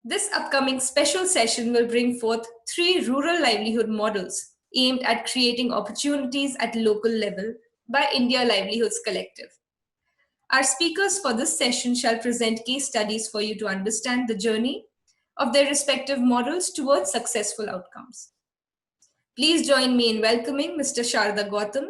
This upcoming special session will bring forth three rural livelihood models aimed at creating opportunities at local level by India Livelihoods Collective. Our speakers for this session shall present case studies for you to understand the journey of their respective models towards successful outcomes. Please join me in welcoming Mr. Sharda Gautam,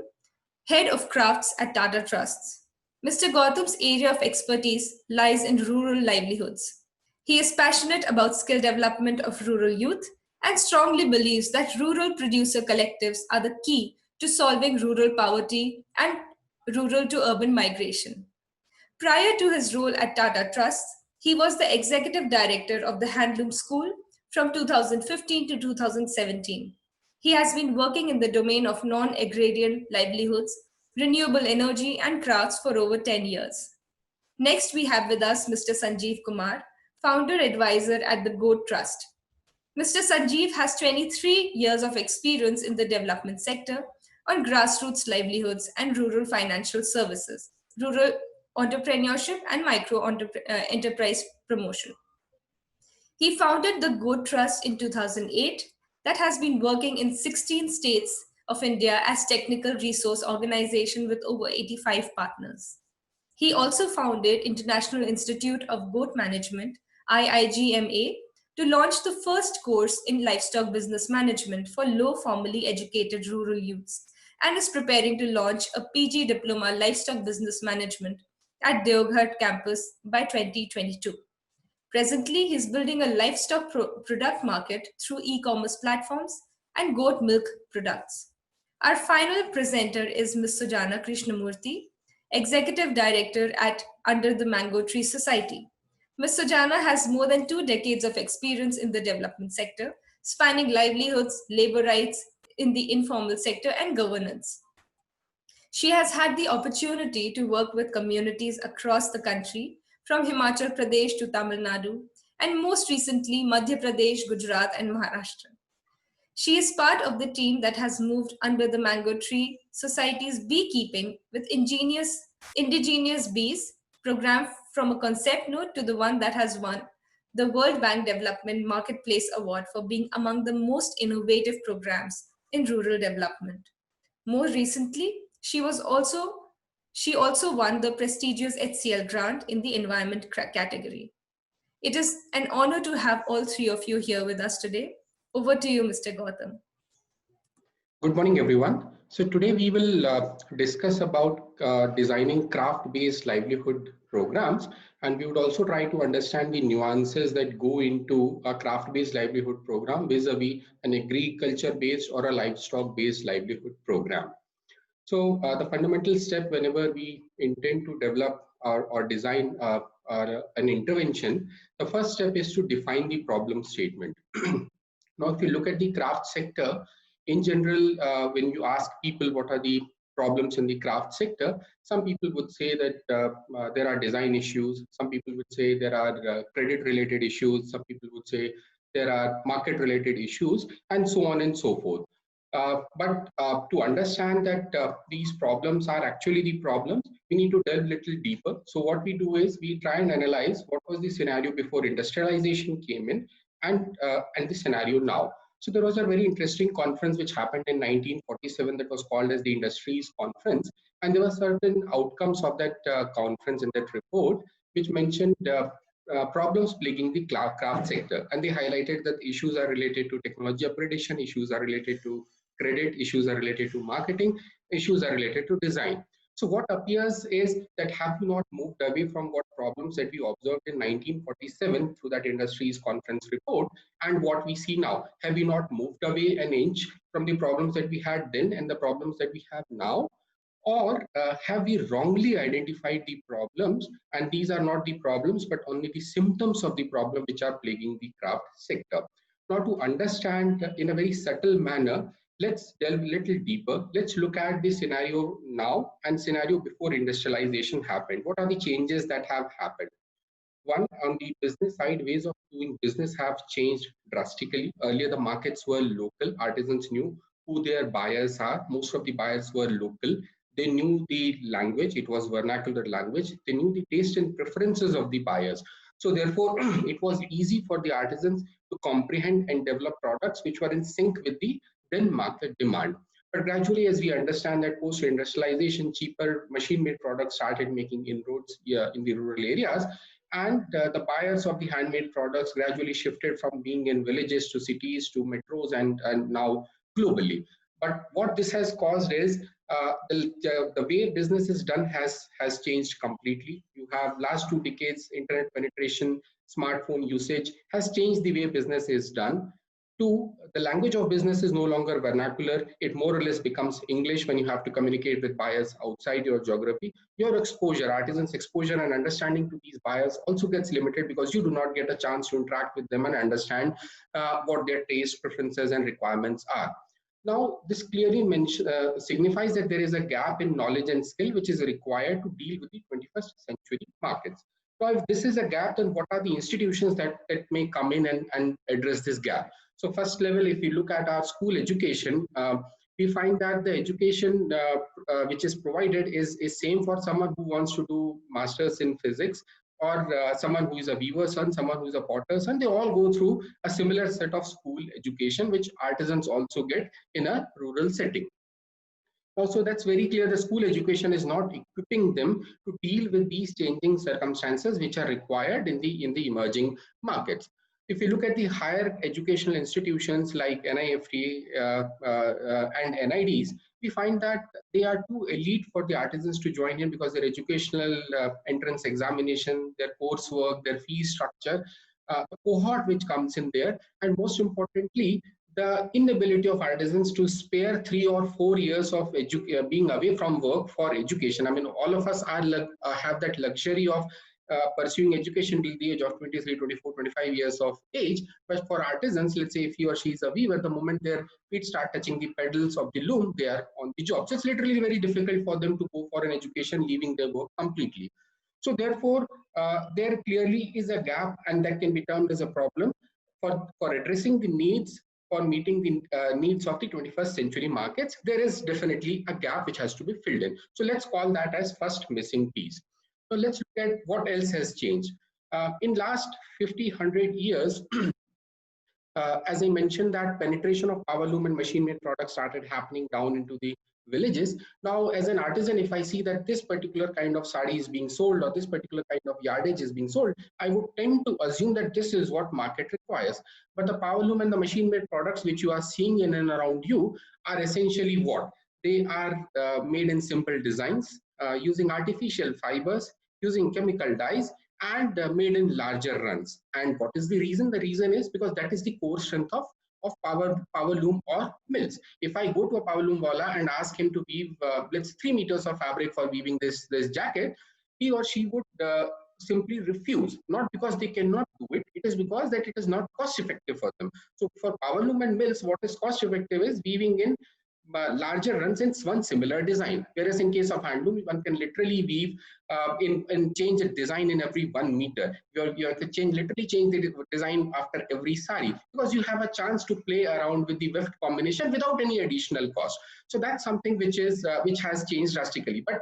Head of Crafts at Tata Trusts. Mr. Gautam's area of expertise lies in rural livelihoods. He is passionate about skill development of rural youth and strongly believes that rural producer collectives are the key to solving rural poverty and rural to urban migration. Prior to his role at Tata Trusts, he was the executive director of the Handloom School from 2015 to 2017. He has been working in the domain of non agrarian livelihoods, renewable energy, and crafts for over 10 years. Next, we have with us Mr. Sanjeev Kumar, founder advisor at the GOAT Trust. Mr. Sanjeev has 23 years of experience in the development sector on grassroots livelihoods and rural financial services, rural entrepreneurship, and micro enterprise promotion. He founded the GOAT Trust in 2008 that has been working in 16 states of India as technical resource organization with over 85 partners. He also founded International Institute of Goat Management, IIGMA, to launch the first course in livestock business management for low formally educated rural youths and is preparing to launch a PG diploma livestock business management at Deoghat campus by 2022. Presently, he's building a livestock product market through e-commerce platforms and goat milk products. Our final presenter is Ms. Sujana Krishnamurthy, Executive Director at Under the Mango Tree Society. Ms. Sujana has more than 2 decades of experience in the development sector, spanning livelihoods, labor rights in the informal sector, and governance. She has had the opportunity to work with communities across the country, from Himachal Pradesh to Tamil Nadu, and most recently Madhya Pradesh, Gujarat, and Maharashtra. She is part of the team that has moved Under the Mango Tree Society's beekeeping with indigenous bees program from a concept note to the one that has won the World Bank Development Marketplace Award for being among the most innovative programs in rural development. More recently, she also won the prestigious HCL grant in the environment category. It is an honor to have all three of you here with us today. Over to you, Mr. Gautam. Good morning, everyone. So today we will discuss about designing craft-based livelihood programs, and we would also try to understand the nuances that go into a craft-based livelihood program vis-a-vis an agriculture-based or a livestock-based livelihood program. So the fundamental step whenever we intend to develop or design an intervention, the first step is to define the problem statement. Now, if you look at the craft sector, in general, when you ask people what are the problems in the craft sector, some people would say that there are design issues, some people would say there are credit related issues, some people would say there are market related issues, and so on and so forth. But to understand that these problems are actually the problems, we need to delve a little deeper. So what we do is we try and analyze what was the scenario before industrialization came in, and the scenario now. So there was a very interesting conference which happened in 1947 that was called as the Industries Conference, and there were certain outcomes of that conference in that report which mentioned problems plaguing the craft sector, and they highlighted that issues are related to technology upgradation, issues are related to credit, issues are related to marketing, issues are related to design. So what appears is that have we not moved away from what problems that we observed in 1947 through that industries conference report and what we see now? Have we not moved away an inch from the problems that we had then and the problems that we have now? Or have we wrongly identified the problems, and these are not the problems but only the symptoms of the problem which are plaguing the craft sector? Now, to understand in a very subtle manner, let's delve a little deeper. Let's look at the scenario now and scenario before industrialization happened. What are the changes that have happened? One, on the business side, ways of doing business have changed drastically. Earlier, the markets were local. Artisans knew who their buyers are. Most of the buyers were local. They knew the language. It was vernacular language. They knew the taste and preferences of the buyers. So therefore, it was easy for the artisans to comprehend and develop products which were in sync with the then market demand. But gradually, as we understand that post-industrialization, cheaper machine-made products started making inroads in the rural areas, and the buyers of the handmade products gradually shifted from being in villages to cities to metros and now globally. But what this has caused is the way business is done has changed completely. You have last 2 decades, internet penetration, smartphone usage has changed the way business is done. Two, the language of business is no longer vernacular. It more or less becomes English when you have to communicate with buyers outside your geography. Your exposure, artisans' exposure and understanding to these buyers also gets limited because you do not get a chance to interact with them and understand what their taste, preferences, and requirements are. Now, this clearly signifies that there is a gap in knowledge and skill which is required to deal with the 21st century markets. Now, if this is a gap, then what are the institutions that may come in and address this gap? So first level, if you look at our school education, we find that the education which is provided is same for someone who wants to do masters in physics, or someone who is a weaver's son, someone who is a potter's son. They all go through a similar set of school education, which artisans also get in a rural setting. Also, that's very clear. The school education is not equipping them to deal with these changing circumstances which are required in the emerging markets. If you look at the higher educational institutions like NIFT and NIDs, we find that they are too elite for the artisans to join in because their educational entrance examination, their coursework, their fee structure, the cohort which comes in there, and most importantly, the inability of artisans to spare 3 or 4 years of being away from work for education. I mean, all of us have that luxury of pursuing education till the age of 23, 24, 25 years of age. But for artisans, let's say if he or she is a weaver, the moment their feet start touching the pedals of the loom, they are on the job. So it's literally very difficult for them to go for an education, leaving their work completely. So therefore, there clearly is a gap, and that can be termed as a problem for addressing the needs, for meeting the needs of the 21st century markets. There is definitely a gap which has to be filled in. So let's call that as first missing piece. So let's look at what else has changed. In last 50, 100 years, as I mentioned, that penetration of power loom and machine-made products started happening down into the villages. Now, as an artisan, if I see that this particular kind of sari is being sold or this particular kind of yardage is being sold, I would tend to assume that this is what market requires. But the power loom and the machine-made products which you are seeing in and around you are essentially what? They are made in simple designs, using artificial fibers, using chemical dyes, and made in larger runs. And what is the reason? The reason is because that is the core strength of power loom or mills. If I go to a power loom wala and ask him to weave, let's 3 meters of fabric for weaving this jacket, he or she would simply refuse, not because they cannot do it, it is because that it is not cost effective for them. So for power loom and mills, what is cost effective is weaving in larger runs in one similar design, whereas in case of handloom, one can literally weave and change the design in every 1 meter. You have to literally change the design after every sari, because you have a chance to play around with the weft combination without any additional cost. So that's something which has changed drastically. But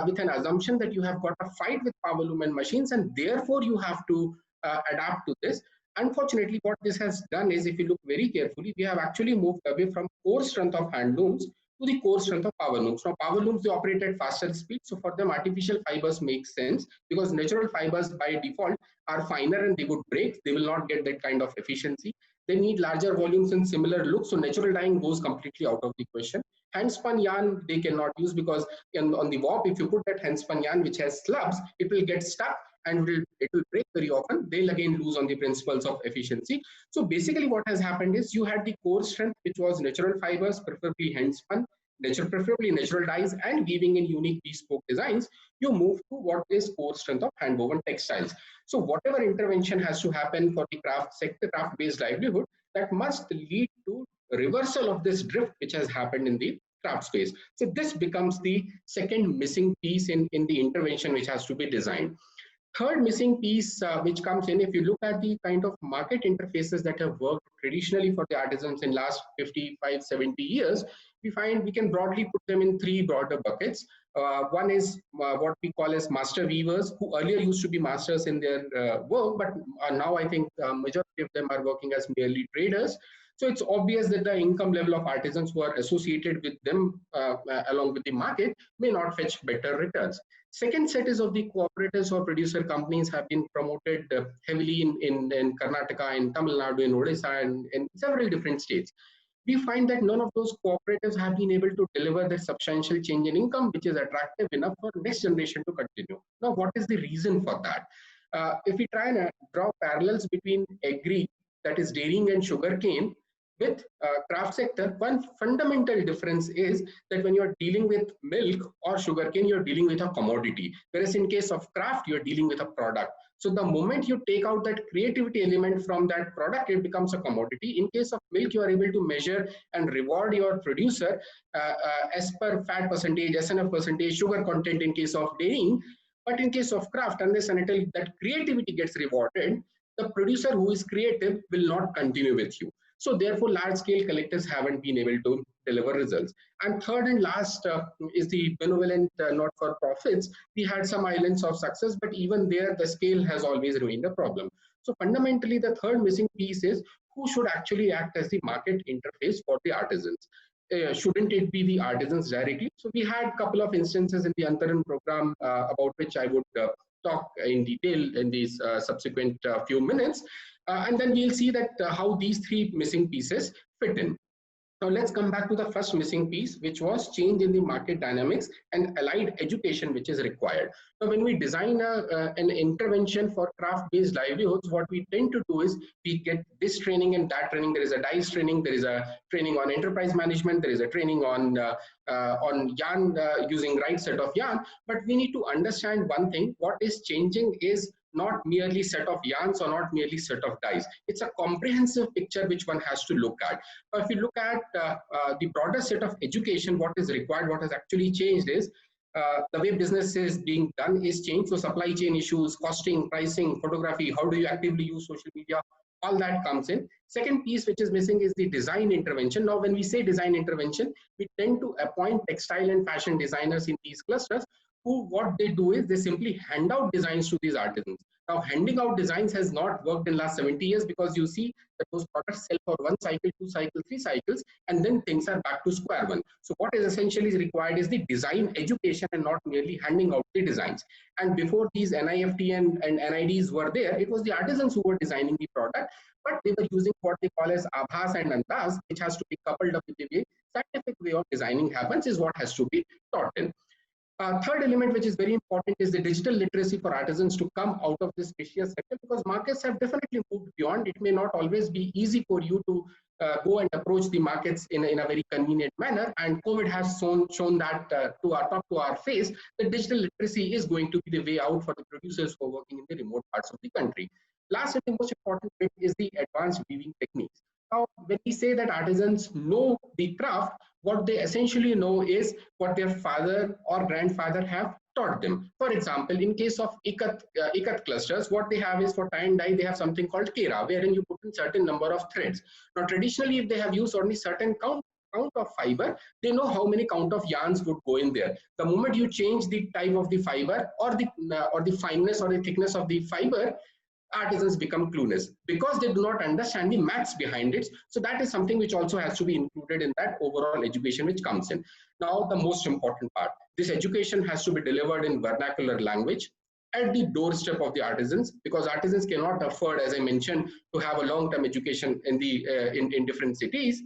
with an assumption that you have got a fight with power loom and machines, and therefore you have to adapt to this. Unfortunately, what this has done is, if you look very carefully, we have actually moved away from core strength of handlooms to the core strength of power looms. Now, power looms, they operate at faster speed, so for them, artificial fibers make sense because natural fibers by default are finer and they would break. They will not get that kind of efficiency. They need larger volumes and similar looks, so natural dyeing goes completely out of the question. Handspun yarn they cannot use because on the warp, if you put that handspun yarn which has slubs, it will get stuck and it will break very often. They'll again lose on the principles of efficiency. So basically what has happened is you had the core strength, which was natural fibers, preferably hand spun, preferably natural dyes, and weaving in unique bespoke designs. You move to what is core strength of hand woven textiles. So whatever intervention has to happen for the craft sector, craft based livelihood, that must lead to reversal of this drift which has happened in the craft space. So this becomes the second missing piece in the intervention which has to be designed. Third missing piece which comes in, if you look at the kind of market interfaces that have worked traditionally for the artisans in last 55, 70 years, we find we can broadly put them in three broader buckets. One is what we call as master weavers, who earlier used to be masters in their work, but now I think majority of them are working as merely traders. So it's obvious that the income level of artisans who are associated with them along with the market may not fetch better returns. Second set is of the cooperators or producer companies have been promoted heavily in Karnataka, in Tamil Nadu, in Odisha, and in several different states. We find that none of those cooperatives have been able to deliver that substantial change in income, which is attractive enough for next generation to continue. Now, what is the reason for that? If we try and draw parallels between agri, that is dairying and sugarcane, with craft sector, one fundamental difference is that when you're dealing with milk or sugarcane, you're dealing with a commodity. Whereas in case of craft, you're dealing with a product. So the moment you take out that creativity element from that product, it becomes a commodity. In case of milk, you are able to measure and reward your producer as per fat percentage, SNF percentage, sugar content in case of dairying. But in case of craft, unless and until that creativity gets rewarded, the producer who is creative will not continue with you. So therefore, large-scale collectors haven't been able to deliver results. And third and last is the benevolent not-for-profits. We had some islands of success, but even there, the scale has always remained a problem. So fundamentally, the third missing piece is who should actually act as the market interface for the artisans. Shouldn't it be the artisans directly? So we had a couple of instances in the Antaran program about which I would talk in detail in these subsequent few minutes. And then we'll see that how these three missing pieces fit in. Now let's come back to the first missing piece, which was change in the market dynamics and allied education, which is required. Now, when we design an intervention for craft-based livelihoods, what we tend to do is we get this training and that training. There is a dice training, there is a training on enterprise management, there is a training on yarn, using right set of yarn. But we need to understand one thing: what is changing is not merely set of yarns or not merely set of dies. It's a comprehensive picture which one has to look at. If you look at the broader set of education, what is required, what has actually changed is the way business is being done is changed. So supply chain issues, costing, pricing, photography, how do you actively use social media, all that comes in. Second piece which is missing is the design intervention. Now when we say design intervention, we tend to appoint textile and fashion designers in these clusters, who what they do is they simply hand out designs to these artisans. Now handing out designs has not worked in last 70 years, because you see that those products sell for 1 cycle, 2 cycles, 3 cycles, and then things are back to square one. So what is essentially required is the design education and not merely handing out the designs. And before these NIFT and NIDs were there, it was the artisans who were designing the product, but they were using what they call as abhas and andaz, which has to be coupled up with the way scientific way of designing happens, is what has to be taught in. Third element which is very important is the digital literacy for artisans to come out of this vicious sector, because markets have definitely moved beyond. It may not always be easy for you to go and approach the markets in a very convenient manner, and COVID has shown that to our face, that digital literacy is going to be the way out for the producers who are working in the remote parts of the country. Last and the most important bit is the advanced weaving techniques. Now, when we say that artisans know the craft, what they essentially know is what their father or grandfather have taught them. For example, in case of ikat clusters, what they have is for tie and dye, they have something called kera, wherein you put in certain number of threads. Now, traditionally, if they have used only certain count of fiber, they know how many count of yarns would go in there. The moment you change the type of the fiber or the fineness or the thickness of the fiber, artisans become clueless because they do not understand the maths behind it. So that is something which also has to be included in that overall education which comes in. Now, the most important part, this education has to be delivered in vernacular language at the doorstep of the artisans, because artisans cannot afford, as I mentioned, to have a long-term education in in different cities.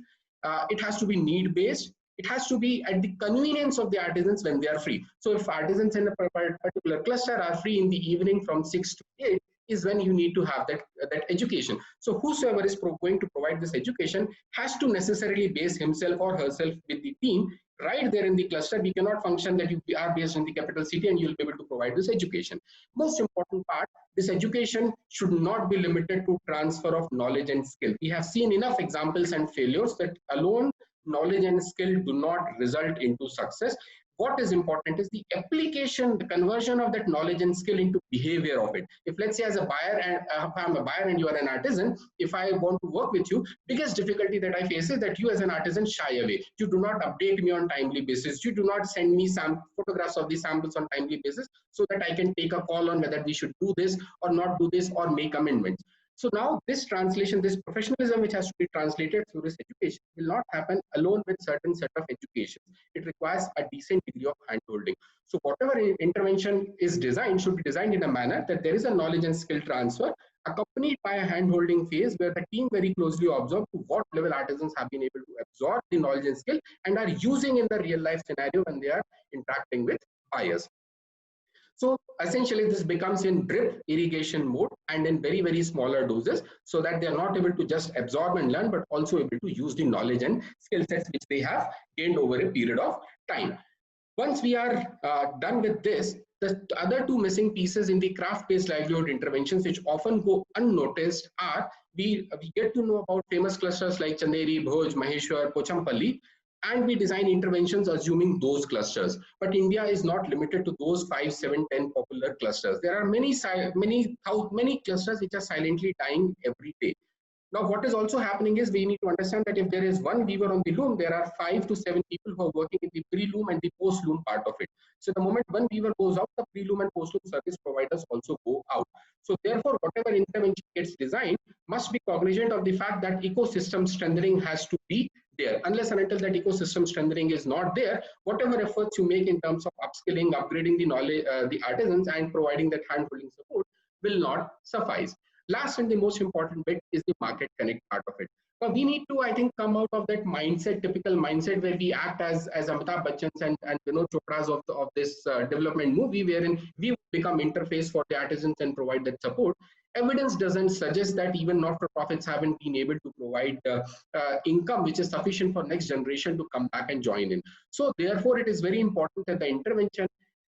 It has to be need-based. It has to be at the convenience of the artisans when they are free. So if artisans in a particular cluster are free in the evening from 6 to 8, is when you need to have that education. So whosoever is going to provide this education has to necessarily base himself or herself with the team right there in the cluster. We cannot function that you are based in the capital city and you'll be able to provide this education. Most important part, this education should not be limited to transfer of knowledge and skill. We have seen enough examples and failures that alone knowledge and skill do not result into success. What is important is the application, the conversion of that knowledge and skill into behavior of it. If let's say as a buyer, and if I'm a buyer and you are an artisan, if I want to work with you, biggest difficulty that I face is that you as an artisan shy away. You do not update me on timely basis. You do not send me some photographs of the samples on timely basis so that I can take a call on whether we should do this or not do this or make amendments. So now this translation, this professionalism which has to be translated through this education will not happen alone with certain set of education. It requires a decent degree of handholding. So whatever intervention is designed should be designed in a manner that there is a knowledge and skill transfer accompanied by a handholding phase where the team very closely observe to what level artisans have been able to absorb the knowledge and skill and are using in the real life scenario when they are interacting with buyers. So essentially this becomes in drip irrigation mode and in very, very smaller doses so that they are not able to just absorb and learn, but also able to use the knowledge and skill sets which they have gained over a period of time. Once we are done with this, the other two missing pieces in the craft-based livelihood interventions, which often go unnoticed, are we get to know about famous clusters like Chanderi, Bhoj, Maheshwar, Pochampalli, and we design interventions assuming those clusters. But India is not limited to those 5, 7, 10 popular clusters. There are many clusters which are silently dying every day. Now, what is also happening is we need to understand that if there is one weaver on the loom, there are 5 to 7 people who are working in the pre-loom and the post-loom part of it. So the moment one weaver goes out, the pre-loom and post-loom service providers also go out. So therefore, whatever intervention gets designed must be cognizant of the fact that ecosystem strengthening has to be there. Unless and until that ecosystem strengthening is not there, whatever efforts you make in terms of upskilling, upgrading the knowledge, the artisans and providing that hand-holding support will not suffice. Last and the most important bit is the market connect part of it. Now we need to, I think, come out of that mindset, typical mindset where we act as Amitabh Bachchan's and Vinod Chopra's of this development movie, wherein we become interface for the artisans and provide that support. Evidence doesn't suggest that even not-for-profits haven't been able to provide income which is sufficient for next generation to come back and join in. So therefore, it is very important that the intervention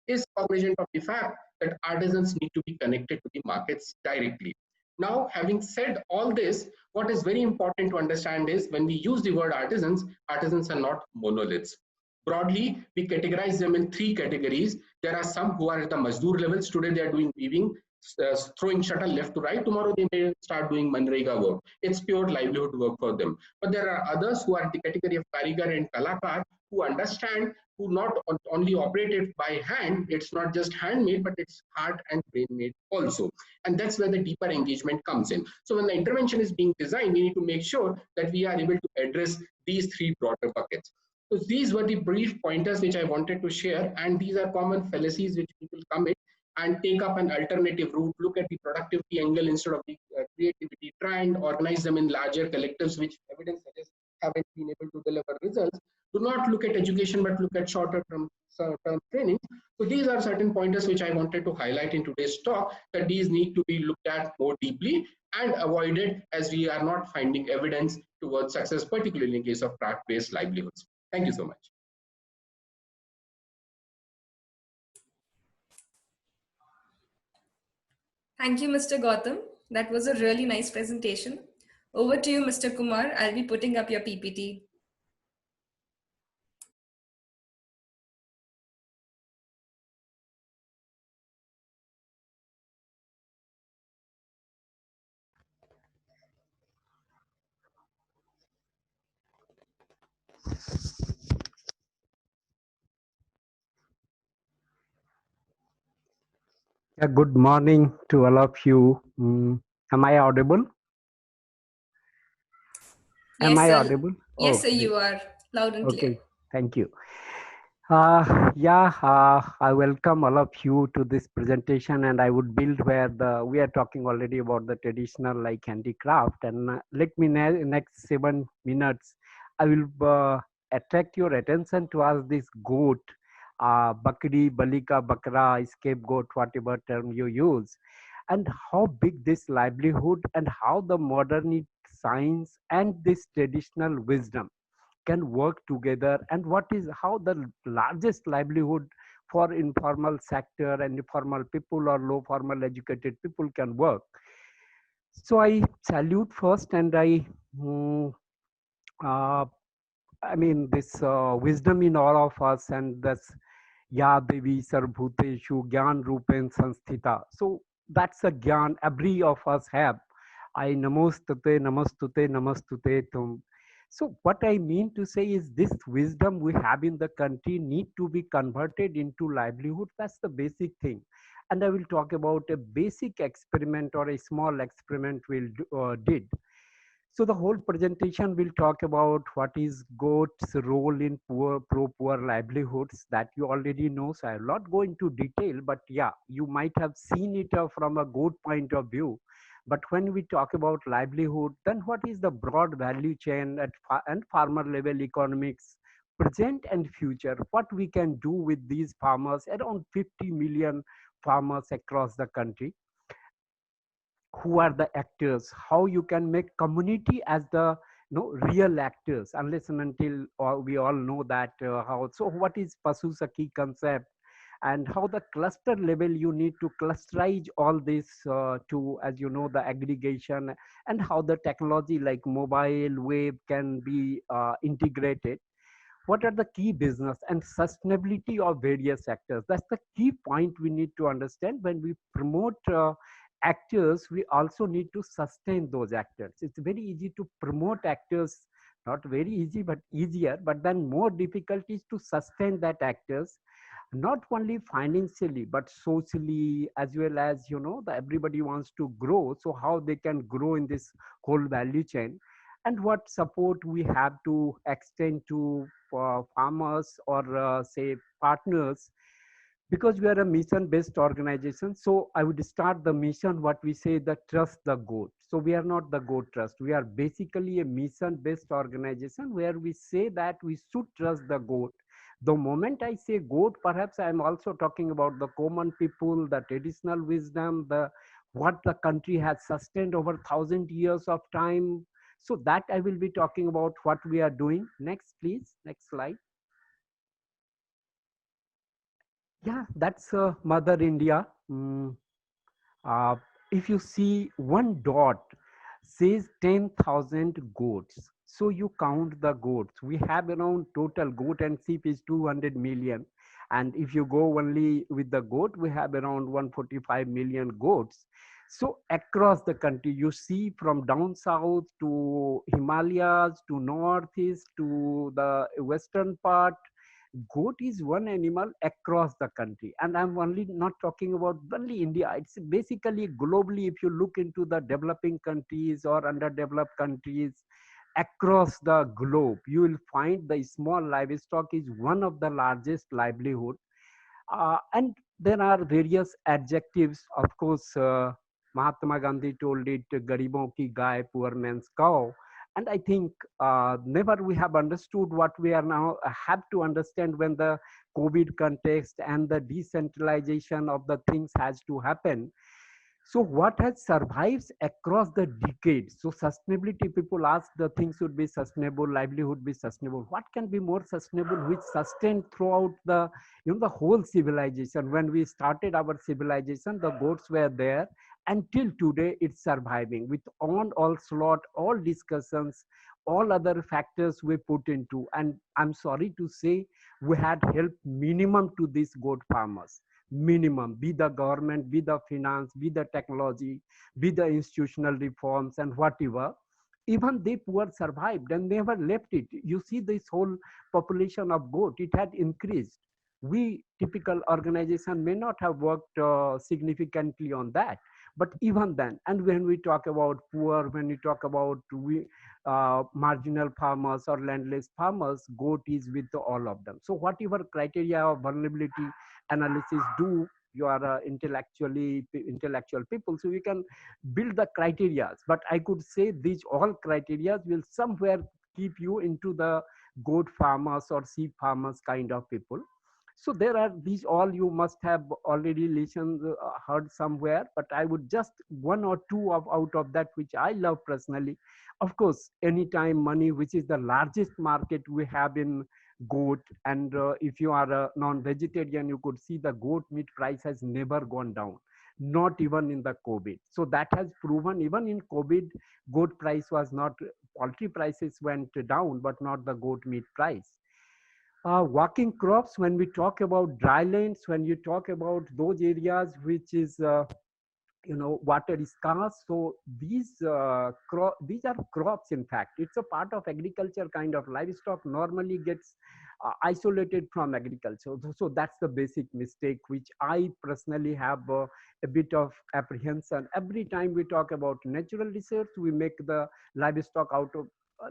is cognizant of the fact that artisans need to be connected to the markets directly. Now, having said all this, what is very important to understand is when we use the word artisans, artisans are not monoliths. Broadly, we categorize them in 3 categories. There are some who are at the Mazdoor levels. Today, they are doing weaving, throwing shuttle left to right. Tomorrow, they may start doing Manrega work. It's pure livelihood work for them. But there are others who are in the category of Karigar and Kalakar who understand, who not only operate it by hand, it's not just handmade, but it's heart and brain made also. And that's where the deeper engagement comes in. So when the intervention is being designed, we need to make sure that we are able to address these 3 broader buckets. So these were the brief pointers which I wanted to share, and these are common fallacies which people commit and take up an alternative route, look at the productivity angle instead of the creativity, try and organize them in larger collectives, which evidence suggests haven't been able to deliver results. Do not look at education, but look at shorter term training. So these are certain pointers which I wanted to highlight in today's talk, that these need to be looked at more deeply and avoided as we are not finding evidence towards success, particularly in case of craft-based livelihoods. Thank you so much. Thank you, Mr. Gautam. That was a really nice presentation. Over to you, Mr. Kumar. I'll be putting up your PPT. Yeah, good morning to all of you. Am I audible? Am I audible? Yes, sir, you are loud and clear. Okay, thank you. I welcome all of you to this presentation, and I would build where we are talking already about the traditional like handicraft, and let me next 7 minutes I will attract your attention towards this goat, bakri, balika, bakra, scapegoat, whatever term you use, and how big this livelihood and how the modern science and this traditional wisdom can work together, and how the largest livelihood for informal sector and informal people or low formal educated people can work. So I salute first, and I mean this wisdom in all of us, and this Ya Devi Sarvbhuteshu Gyan Rupen Sanstita. So that's a Gyan every of us have. I Namastute, Namastute Tum. So what I mean to say is this wisdom we have in the country need to be converted into livelihood. That's the basic thing. And I will talk about a basic experiment or a small experiment we did. So the whole presentation will talk about what is goat's role in poor livelihoods that you already know. So I will not go into detail, but yeah, you might have seen it from a goat point of view. But when we talk about livelihood, then what is the broad value chain at and farmer level economics, present and future? What we can do with these farmers, around 50 million farmers across the country, who are the actors, how you can make community as the real actors, unless and until we all know that how. So what is Pasu Sakhi concept, and how the cluster level you need to clusterize all this to, as you know, the aggregation, and how the technology like mobile web can be integrated. What are the key business and sustainability of various sectors? That's the key point we need to understand. When we promote actors, we also need to sustain those actors. It's very easy to promote actors, not very easy but easier, but then more difficult is to sustain that actors, not only financially but socially, as well as everybody wants to grow. So how they can grow in this whole value chain, and what support we have to extend to farmers or say partners, because we are a mission based organization. So I would start the mission, what we say, the trust the goat. So we are not the goat trust, we are basically a mission based organization where we say that we should trust the goat. The moment I say goat, perhaps I am also talking about the common people, the traditional wisdom, the what the country has sustained over 1,000 years of time. So that I will be talking about what we are doing. Next, please. Next slide. Yeah, that's Mother India. Uh, if you see one dot says 10,000 goats. So you count the goats. We have around total goat and sheep is 200 million. And if you go only with the goat, we have around 145 million goats. So across the country, you see from down south to Himalayas, to northeast, to the western part, goat is one animal across the country. And I'm only not talking about only India. It's basically globally, if you look into the developing countries or underdeveloped countries across the globe, you will find the small livestock is one of the largest livelihood. And there are various adjectives. Of course, Mahatma Gandhi told it, "Garibon ki gai, poor man's cow." And I think never we have understood what we are now have to understand when the COVID context and the decentralization of the things has to happen. So what has survives across the decades? So sustainability, people ask the things should be sustainable, livelihood be sustainable. What can be more sustainable, which sustained throughout the, the whole civilization? When we started our civilization, the goats were there. Until today, it's surviving with all slot, all discussions, all other factors we put into. And I'm sorry to say, we had helped minimum to these goat farmers. Minimum, be the government, be the finance, be the technology, be the institutional reforms and whatever. Even they poor survived and never left it. You see this whole population of goat, it had increased. We typical organization may not have worked significantly on that, but even then. And when we talk about poor, when we talk about marginal farmers or landless farmers, goat is with all of them. So whatever criteria of vulnerability analysis do, you are intellectual people, so you can build the criterias. But I could say these all criterias will somewhere keep you into the goat farmers or sheep farmers kind of people. So there are these all you must have already listened, heard somewhere, but I would just one or two out of that which I love personally. Of course, anytime money, which is the largest market we have in goat. And if you are a non-vegetarian, you could see the goat meat price has never gone down, not even in the COVID. So that has proven even in COVID, goat price was not, poultry prices went down, but not the goat meat price. Working crops, when we talk about dry lands, when you talk about those areas which is water is scarce, so these are crops. In fact, it's a part of agriculture. Kind of livestock normally gets isolated from agriculture. So that's the basic mistake which I personally have a bit of apprehension. Every time we talk about natural resource, we make the livestock out of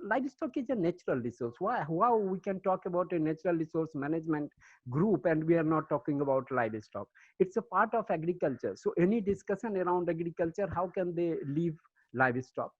livestock is a natural resource. Why we can talk about a natural resource management group and we are not talking about livestock? It's a part of agriculture. So any discussion around agriculture, how can they leave livestock?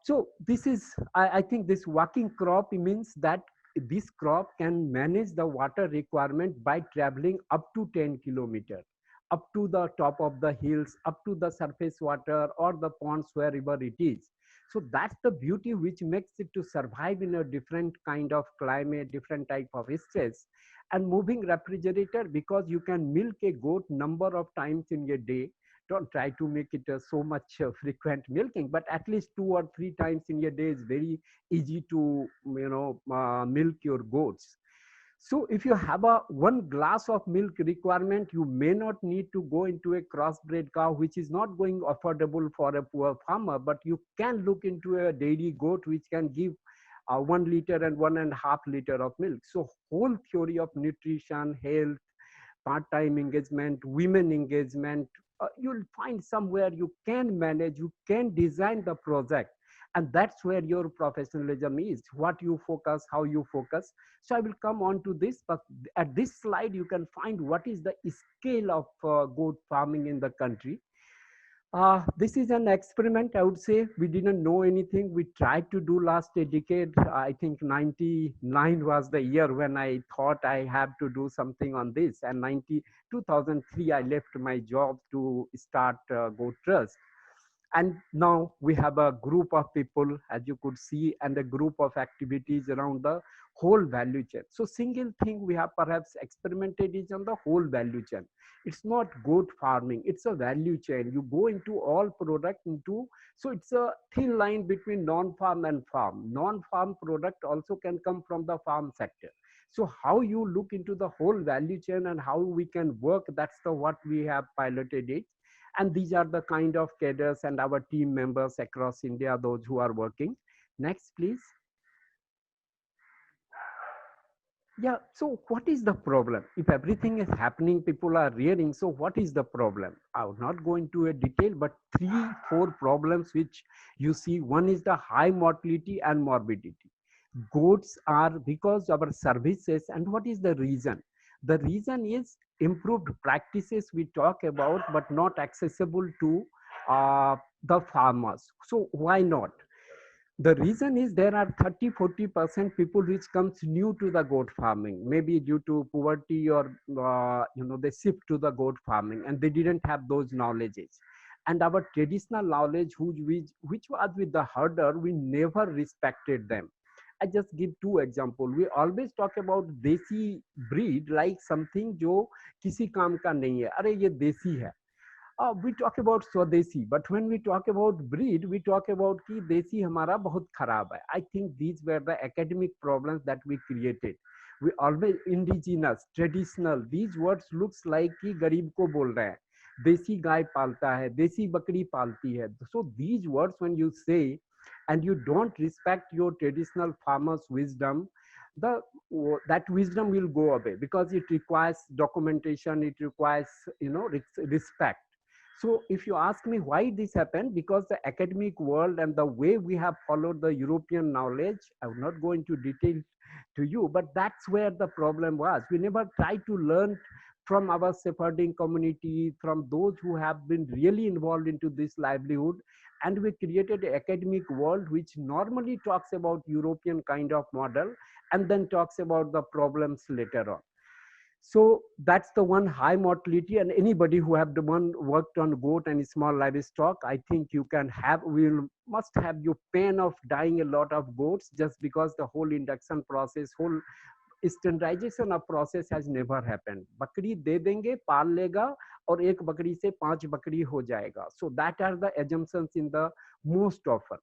So this is, I think this working crop means that this crop can manage the water requirement by traveling up to 10 kilometers, up to the top of the hills, up to the surface water or the ponds, wherever it is. So that's the beauty which makes it to survive in a different kind of climate, different type of stress. And moving refrigerator, because you can milk a goat number of times in a day. Don't try to make it so much frequent milking, but at least 2 or 3 times in a day is very easy to milk your goats. So if you have a 1 glass of milk requirement, you may not need to go into a crossbred cow, which is not going affordable for a poor farmer, but you can look into a dairy goat which can give 1 liter and 1.5 liter of milk. So whole theory of nutrition, health, part-time engagement, women engagement, you'll find somewhere you can manage, you can design the project. And that's where your professionalism is, what you focus, how you focus. So I will come on to this, but at this slide, you can find what is the scale of goat farming in the country. This is an experiment, I would say. We didn't know anything. We tried to do last a decade. I think 99 was the year when I thought I have to do something on this. And 2003, I left my job to start Goat Trust. And now we have a group of people, as you could see, and a group of activities around the whole value chain. So single thing we have perhaps experimented is on the whole value chain. It's not goat farming, it's a value chain. You go into all product into, so it's a thin line between non-farm and farm. Non-farm product also can come from the farm sector. So how you look into the whole value chain and how we can work, that's the what we have piloted it. And these are the kind of cadres and our team members across India, those who are working. Next, please. Yeah, so what is the problem? If everything is happening, people are rearing, so what is the problem? I will not go into a detail, but 3-4 problems which you see. One is the high mortality and morbidity. Goats are because of our services, and what is the reason? The reason is improved practices we talk about, but not accessible to the farmers. So why not? The reason is there are 30-40% people which comes new to the goat farming, maybe due to poverty or they shift to the goat farming and they didn't have those knowledges. And our traditional knowledge, which was with the herder, we never respected them. I just give 2 examples. We always talk about desi breed like something जो किसी काम का नहीं है. अरे ये देसी है. We talk about Swadeshi, but when we talk about breed, we talk about कि देसी हमारा बहुत खराब है. I think these were the academic problems that we created. We always indigenous, traditional. These words looks like कि गरीब को बोल रहे हैं. देसी गाय पालता है, देसी बकरी पालती है. So these words when you say, and you don't respect your traditional farmers' wisdom, that wisdom will go away because it requires documentation, it requires respect. So if you ask me why this happened, because the academic world and the way we have followed the European knowledge, I will not go into detail to you, but that's where the problem was. We never tried to learn from our shepherding community, from those who have been really involved into this livelihood. And we created an academic world which normally talks about European kind of model and then talks about the problems later on. So that's the one, high mortality. And anybody who have the one worked on goat and small livestock, I think you can have, must have your pain of dying a lot of goats just because the whole induction process, whole standardization of process has never happened. बकरी दे देंगे, पाल लेगा और एक बकरी से 5 बकरी हो जाएगा. So that are the assumptions in the most often.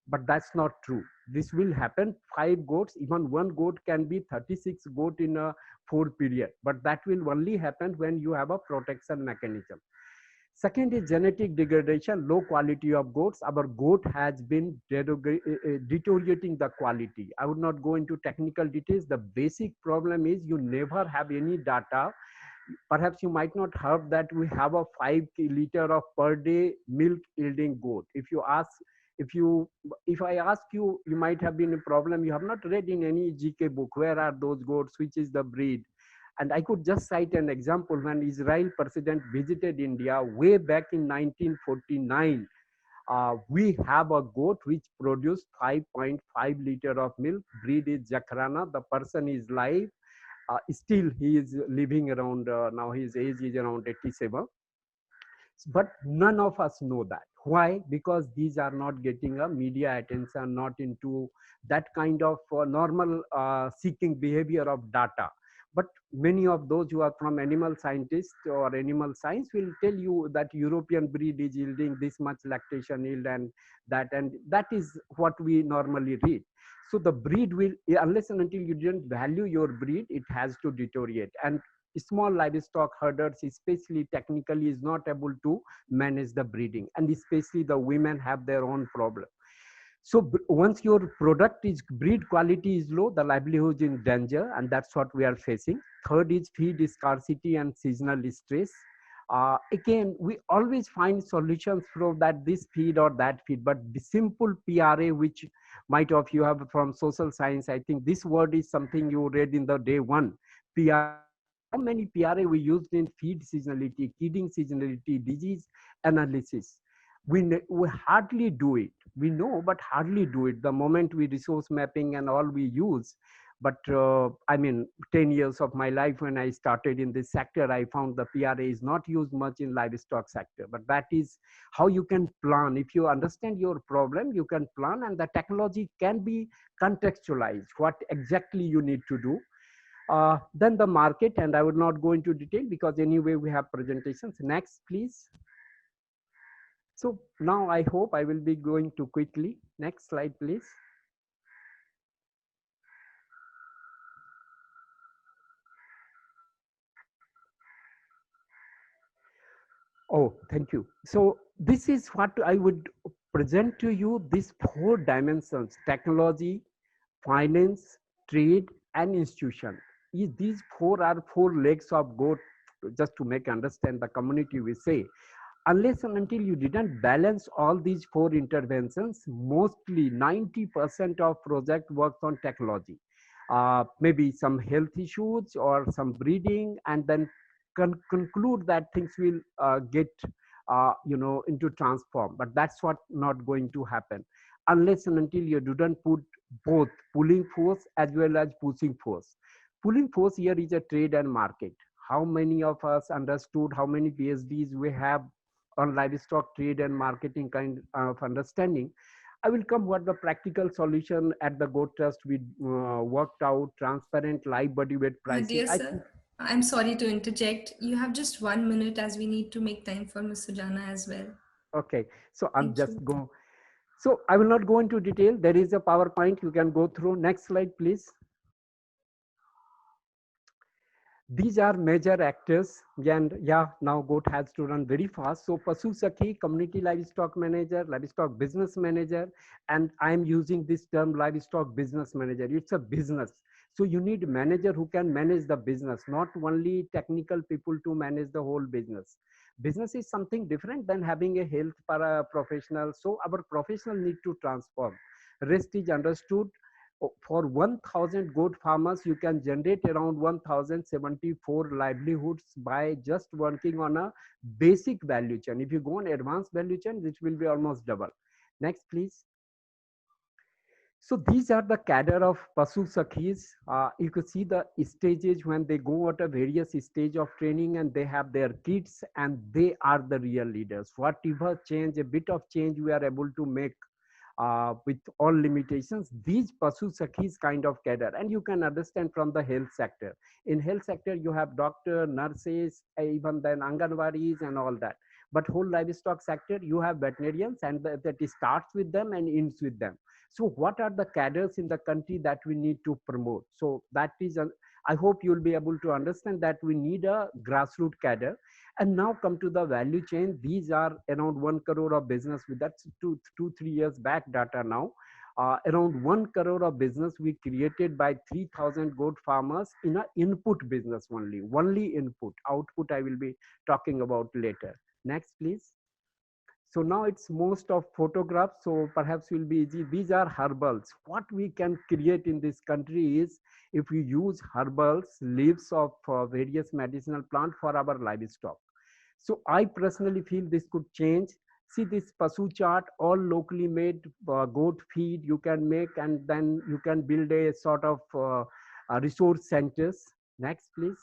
but that's not true. This will happen 5 goats, even one goat can be 36 goat in a 4 period, but that will only happen when you have a protection mechanism. Second is genetic degradation, low quality of goats. Our goat has been deteriorating the quality. I would not go into technical details. The basic problem is you never have any data. Perhaps you might not have that we have a 5 liter of per day milk yielding goat. If I ask you, you might have been a problem. You have not read in any GK book, where are those goats, which is the breed. And I could just cite an example. When Israel president visited India way back in 1949, we have a goat which produced 5.5 liter of milk. Breed is Jacaranda. The person is live. Still, he is living around, now his age is around 87. But none of us know that. Why? Because these are not getting a media attention, not into that kind of normal seeking behavior of data. But many of those who are from animal scientists or animal science will tell you that European breed is yielding this much lactation yield, and that is what we normally read. So the breed will, unless and until you didn't value your breed, it has to deteriorate. And small livestock herders, especially technically, is not able to manage the breeding, and especially the women have their own problem. So once your product is breed quality is low, the livelihood is in danger, and that's what we are facing. Third is feed scarcity and seasonal stress. Again, we always find solutions from that this feed or that feed, but the simple PRA, which might of you have from social science, I think this word is something you read in the day one. PRA. How many PRA we used in feed seasonality, kidding seasonality, disease analysis? We hardly do it. We know, but hardly do it. The moment we resource mapping and all we use. But I mean, 10 years of my life when I started in this sector, I found the PRA is not used much in livestock sector. But that is how you can plan. If you understand your problem, you can plan, and the technology can be contextualized, what exactly you need to do. Then the market, and I would not go into detail because anyway we have presentations. Next, please. So now I hope I will be going too quickly. Next slide, please. Oh, thank you. So this is what I would present to you, these 4 dimensions: technology, finance, trade, and institution. These 4 are 4 legs of goat, just to make understand the community we say. Unless and until you didn't balance all these 4 interventions, mostly 90% of project works on technology. Maybe some health issues or some breeding, and then conclude that things will get into transform. But that's what not going to happen unless and until you didn't put both pulling force as well as pushing force. Pulling force here is a trade and market. How many of us understood, how many PhDs we have on livestock trade and marketing kind of understanding? I will come what the practical solution at the Goat Trust we worked out: transparent live body weight pricing. Dear sir, I'm sorry to interject. You have just 1 minute as we need to make time for Ms. Sujana as well. Okay, so I'm Thank just you. go. So I will not go into detail. There is a PowerPoint you can go through. Next slide, please. These are major actors, and yeah, now goat has to run very fast. So Pasu Sakhi, community livestock manager, livestock business manager, and I'm using this term livestock business manager. It's a business. So you need a manager who can manage the business, not only technical people to manage the whole business. Business is something different than having a health para professional. So our professional need to transform. Rest is understood. For 1000 goat farmers, you can generate around 1074 livelihoods by just working on a basic value chain. If you go on advanced value chain, which will be almost double. Next, please. So these are the cadre of Pasu Sakhis. You could see the stages when they go at a various stage of training, and they have their kits, and they are the real leaders. Whatever change, a bit of change we are able to make with all limitations, these Pasu Sakhis kind of cadre. And you can understand from the health sector. In health sector, you have doctor, nurses, even then Anganwadis and all that. but whole livestock sector, you have veterinarians, and that starts with them and ends with them. So what are the cadres in the country that we need to promote? So that is, I hope you'll be able to understand that we need a grassroots cadre. And now come to the value chain. These are around 1 crore of business. With that's 3 years back data now. Around 1 crore of business we created by 3,000 goat farmers in a input business only input. Output I will be talking about later. Next, please. So now it's most of photographs, so perhaps will be easy. These are herbals. What we can create in this country is, if we use herbals, leaves of various medicinal plant for our livestock. So I personally feel this could change. See this Pasu chart, all locally made goat feed you can make, and then you can build a sort of resource centers. Next, please.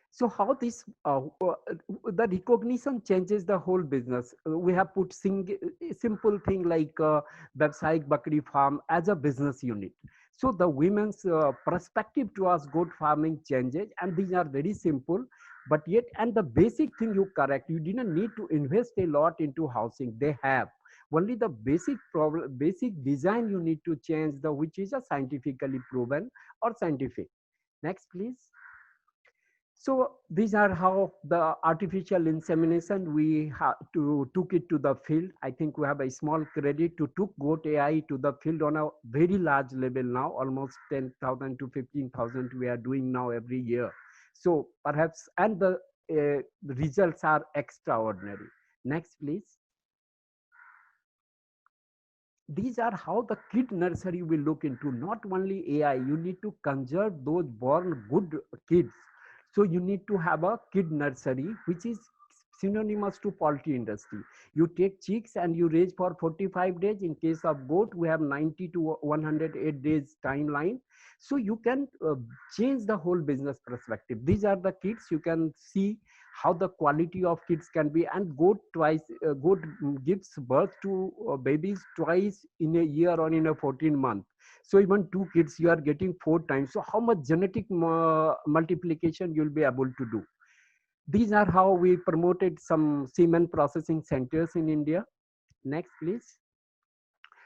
So how this the recognition changes the whole business. We have put simple thing like Vyavsayic Bakri Farm as a business unit. So the women's perspective towards goat farming changes, and these are very simple, but yet, and the basic thing you correct, you didn't need to invest a lot into housing. They have only the basic design you need to change, the which is a scientifically proven or scientific. Next, please. So these are how the artificial insemination we took it to the field. I think we have a small credit to took goat AI to the field on a very large level now, almost 10,000 to 15,000 we are doing now every year. So perhaps, and the results are extraordinary. Next, please. These are how the kid nursery will look into. Not only AI, you need to conserve those born good kids. So you need to have a kid nursery, which is synonymous to poultry industry. You take chicks and you raise for 45 days. In case of goat, we have 90 to 108 days timeline. So you can change the whole business perspective. These are the kids. You can see how the quality of kids can be. And goat gives birth to babies twice in a year or in a 14 month. So even 2 kids you are getting 4 times. So how much genetic multiplication you'll be able to do. These are how we promoted some semen processing centers in India. Next, please.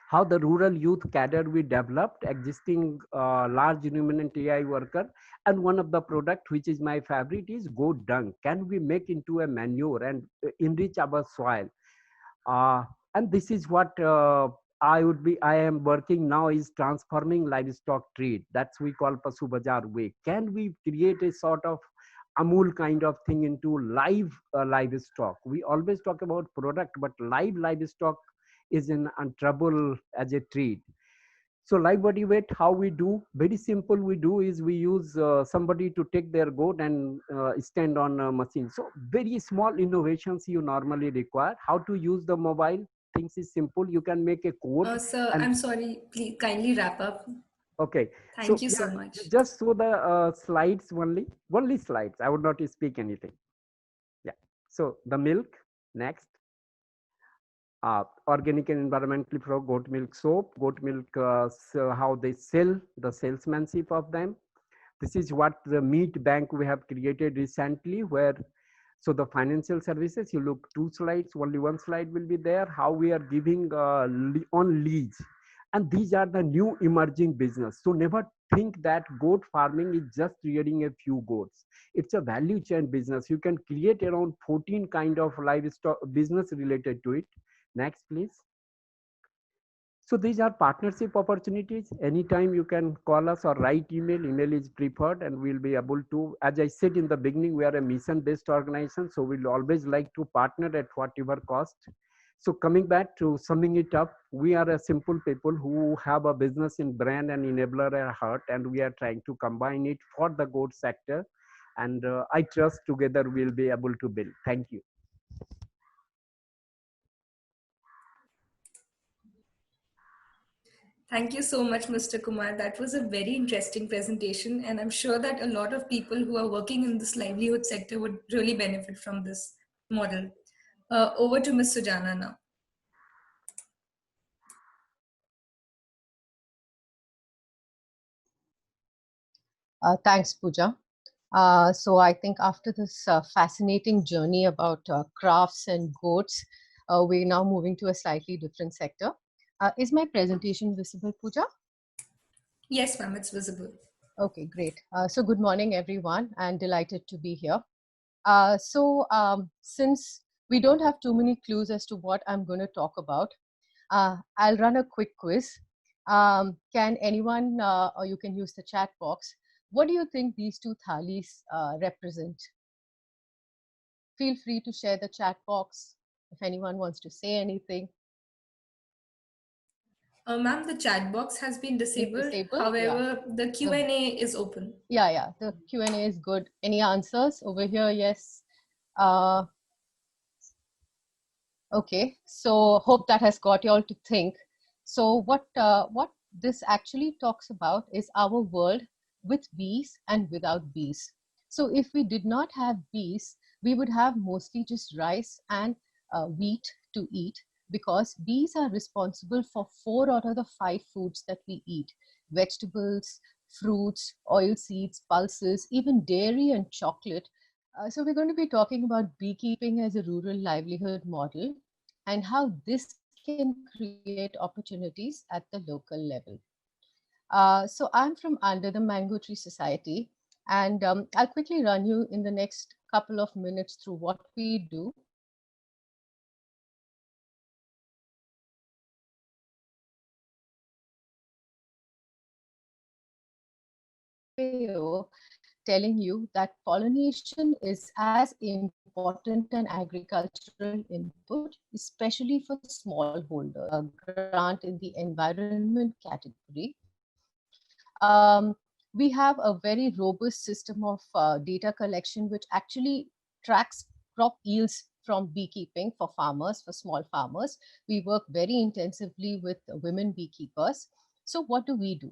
How the rural youth cadre we developed, existing large ruminant AI worker. And one of the product which is my favorite is goat dung. Can we make into a manure and enrich our soil? And this is what I am working now, is transforming livestock trade. That's we call Pasu Bazaar way. Can we create a sort of Amul kind of thing into live livestock? We always talk about product, but live livestock is in trouble as a trade. So live body weight, how we do? Very simple. We do is we use somebody to take their goat and stand on a machine. So very small innovations you normally require. How to use the mobile? Things is simple. You can make a code. Sir, I'm sorry. Please kindly wrap up. Okay. Thank you so much. Just show the slides only slides. I would not speak anything. Yeah. So the milk. Next. Organic and environmentally pro goat milk soap. Goat milk, so how they sell, the salesmanship of them. This is what the meat bank we have created recently, where so the financial services, you look 2 slides, only 1 slide will be there, how we are giving on leads. And these are the new emerging business. So never think that goat farming is just rearing a few goats. It's a value chain business. You can create around 14 kind of livestock business related to it. Next, please. So these are partnership opportunities. Anytime you can call us or write email. Email is preferred, and we'll be able to, as I said in the beginning, we are a mission-based organization. So we'll always like to partner at whatever cost. So coming back to summing it up, we are a simple people who have a business in brand and enabler at heart, and we are trying to combine it for the goat sector. And I trust together we'll be able to build. Thank you. Thank you so much, Mr. Kumar. That was a very interesting presentation, and I'm sure that a lot of people who are working in this livelihood sector would really benefit from this model. Over to Ms. Sujana now. Thanks, Pooja. So I think after this fascinating journey about crafts and goats, we're now moving to a slightly different sector. Is my presentation visible, Pooja? Yes, ma'am, it's visible. Okay, great. So good morning, everyone, and delighted to be here. Since we don't have too many clues as to what I'm going to talk about, I'll run a quick quiz. Can anyone, or you can use the chat box, what do you think these two thalis represent? Feel free to share the chat box if anyone wants to say anything. Ma'am, the chat box has been disabled. Disabled? Yeah. However, the Q&A is open. Yeah, the Q&A is good. Any answers over here? Yes. Okay, so hope that has got you all to think. So what this actually talks about is our world with bees and without bees. So if we did not have bees, we would have mostly just rice and wheat to eat, because bees are responsible for 4 out of the 5 foods that we eat: vegetables, fruits, oil seeds, pulses, even dairy and chocolate. So we're going to be talking about beekeeping as a rural livelihood model and how this can create opportunities at the local level. So I'm from Under the Mango Tree Society, and I'll quickly run you in the next couple of minutes through what we do. Telling you that pollination is as important an agricultural input, especially for smallholders. Grant in the environment category. We have a very robust system of data collection, which actually tracks crop yields from beekeeping for farmers, for small farmers. We work very intensively with women beekeepers. So what do we do?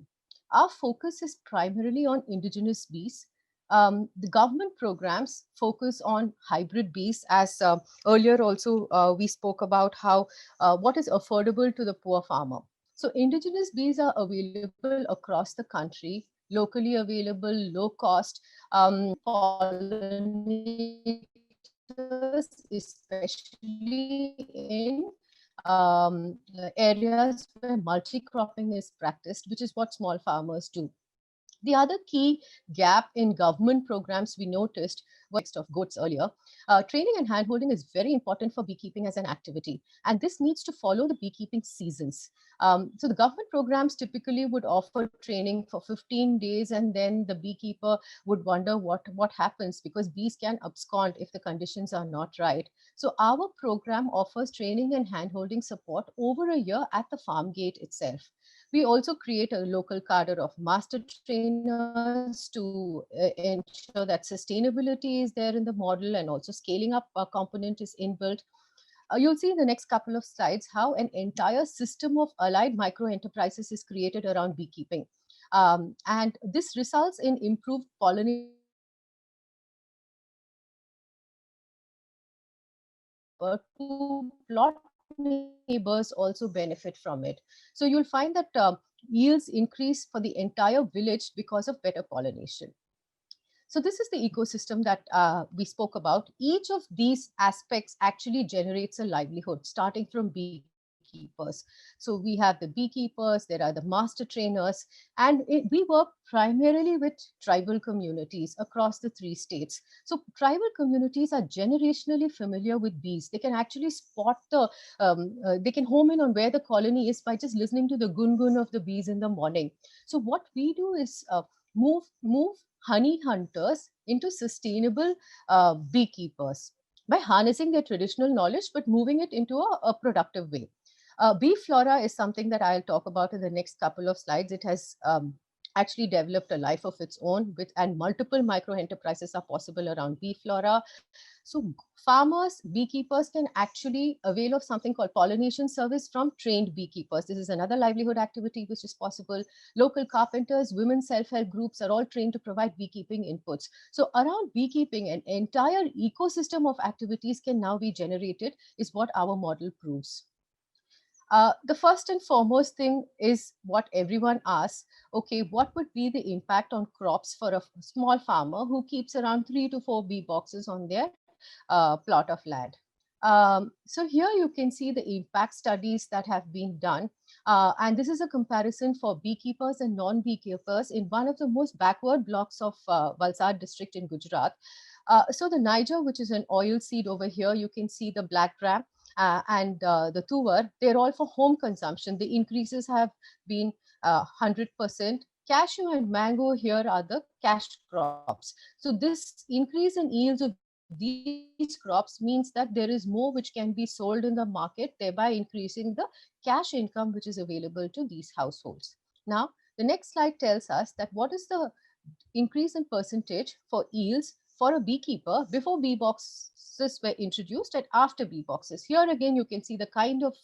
Our focus is primarily on indigenous bees. The government programs focus on hybrid bees, as earlier also we spoke about how what is affordable to the poor farmer. So indigenous bees are available across the country, locally available, low cost, pollinators, especially in areas where multi-cropping is practiced, which is what small farmers do. The other key gap in government programs we noticed was of goats earlier. Training and handholding is very important for beekeeping as an activity, and this needs to follow the beekeeping seasons. So the government programs typically would offer training for 15 days, and then the beekeeper would wonder what happens, because bees can abscond if the conditions are not right. So our program offers training and handholding support over a year at the farm gate itself. We also create a local cadre of master trainers to ensure that sustainability is there in the model, and also scaling up component is inbuilt. You'll see in the next couple of slides how an entire system of allied micro enterprises is created around beekeeping. And this results in improved pollination to plot neighbors also benefit from it. So you'll find that yields increase for the entire village because of better pollination. So this is the ecosystem that we spoke about. Each of these aspects actually generates a livelihood, starting from beekeepers. So we have the beekeepers, there are the master trainers, and we work primarily with tribal communities across the 3 states. So tribal communities are generationally familiar with bees. They can actually spot they can home in on where the colony is by just listening to the gun of the bees in the morning. So what we do is move honey hunters into sustainable beekeepers by harnessing their traditional knowledge, but moving it into a productive way. Bee flora is something that I'll talk about in the next couple of slides. It has actually developed a life of its own, and multiple micro enterprises are possible around bee flora. So farmers, beekeepers can actually avail of something called pollination service from trained beekeepers. This is another livelihood activity which is possible. Local carpenters, women self-help groups are all trained to provide beekeeping inputs. So around beekeeping, an entire ecosystem of activities can now be generated, is what our model proves. The first and foremost thing is what everyone asks, okay, what would be the impact on crops for a small farmer who keeps around 3 to 4 bee boxes on their plot of land? So here you can see the impact studies that have been done. And this is a comparison for beekeepers and non-beekeepers in one of the most backward blocks of Valsad district in Gujarat. So the Niger, which is an oil seed over here, you can see the black gram and the tuber, they're all for home consumption. The increases have been 100%. Cashew and mango here are the cash crops. So this increase in yields of these crops means that there is more which can be sold in the market, thereby increasing the cash income which is available to these households. Now, the next slide tells us that what is the increase in percentage for yields for a beekeeper before bee boxes were introduced and after bee boxes. Here again, you can see the kind of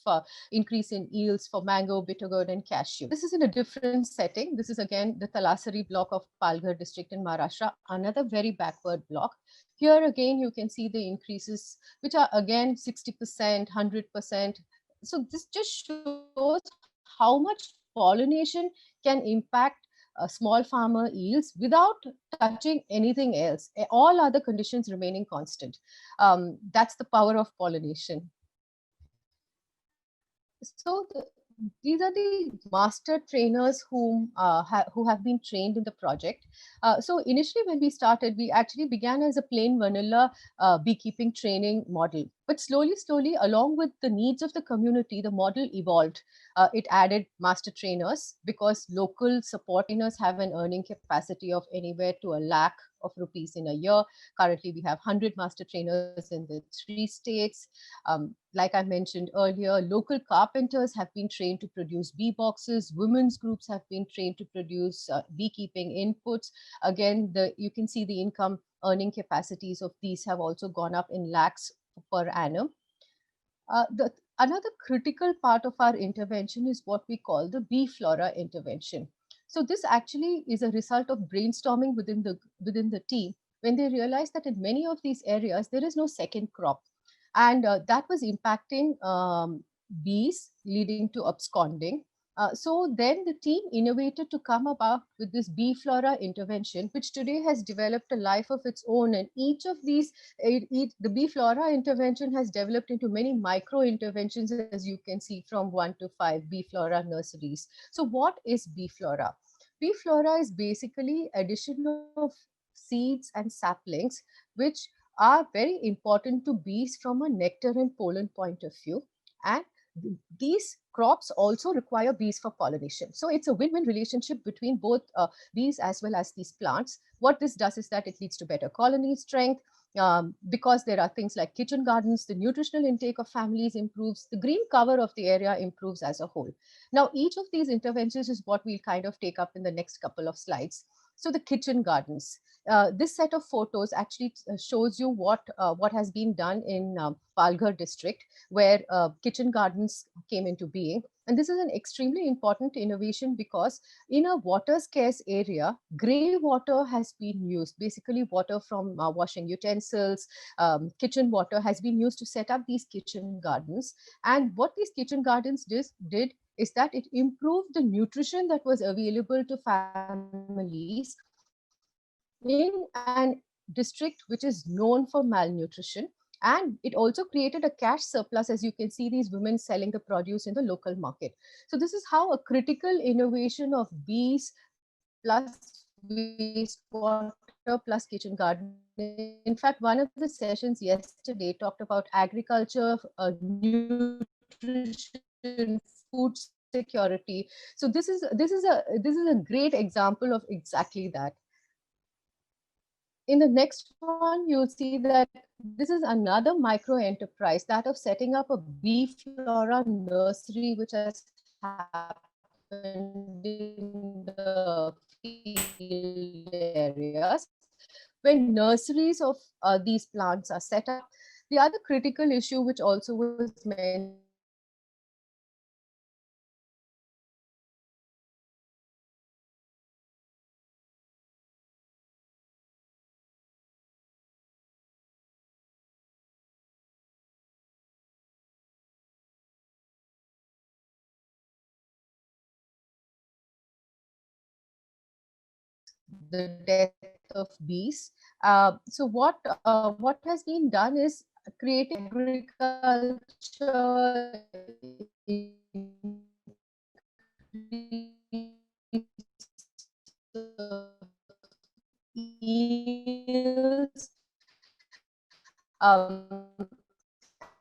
increase in yields for mango, bitter gourd, and cashew. This is in a different setting. This is again the Talasari block of Palghar district in Maharashtra, another very backward block. Here again, you can see the increases, which are again 60%, 100%. So this just shows how much pollination can impact small farmer yields without touching anything else, all other conditions remaining constant. That's the power of pollination. So these are the master trainers who have been trained in the project. So initially when we started, we actually began as a plain vanilla beekeeping training model. But slowly, along with the needs of the community, the model evolved. It added master trainers because local support trainers have an earning capacity of anywhere to 1 lakh of rupees in a year. Currently, we have 100 master trainers in the 3 states. Like I mentioned earlier, local carpenters have been trained to produce bee boxes. Women's groups have been trained to produce beekeeping inputs. Again, you can see the income earning capacities of these have also gone up in lakhs per annum. Another critical part of our intervention is what we call the bee flora intervention. So this actually is a result of brainstorming within the team when they realized that in many of these areas there is no second crop, and that was impacting bees, leading to absconding. So then the team innovated to come about with this bee flora intervention, which today has developed a life of its own. And each of these, the bee flora intervention has developed into many micro interventions, as you can see from 1 to 5 bee flora nurseries. So what is bee flora? Bee flora is basically addition of seeds and saplings, which are very important to bees from a nectar and pollen point of view. And these crops also require bees for pollination. So it's a win-win relationship between both bees as well as these plants. What this does is that it leads to better colony strength, because there are things like kitchen gardens, the nutritional intake of families improves, the green cover of the area improves as a whole. Now, each of these interventions is what we'll kind of take up in the next couple of slides. So the kitchen gardens. This set of photos actually shows you what has been done in Palghar district, where kitchen gardens came into being. And this is an extremely important innovation because in a water scarce area, gray water has been used. Basically, water from washing utensils, kitchen water has been used to set up these kitchen gardens. And what these kitchen gardens did is that it improved the nutrition that was available to families in an district which is known for malnutrition. And it also created a cash surplus, as you can see these women selling the produce in the local market. So this is how a critical innovation of bees plus wastewater plus kitchen garden. In fact, one of the sessions yesterday talked about agriculture, nutrition, food security. So this is a great example of exactly that. In the next one, you'll see that this is another micro enterprise, that of setting up a bee flora nursery, which has happened in the field areas. When nurseries of these plants are set up, the other critical issue which also was mentioned the death of bees. So what has been done is creating agriculture, yields,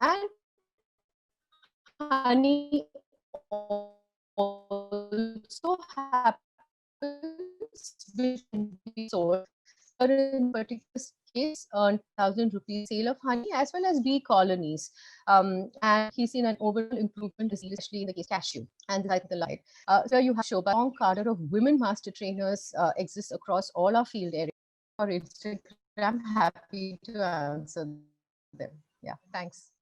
and honey also happens which can be sold. In particular case, earned 1,000 rupees sale of honey as well as bee colonies. And he's seen an overall improvement, especially in the case cashew. And I think the light. So you have Shobha, a long cadre of women master trainers exists across all our field areas. Or Instagram, happy to answer them. Yeah, thanks.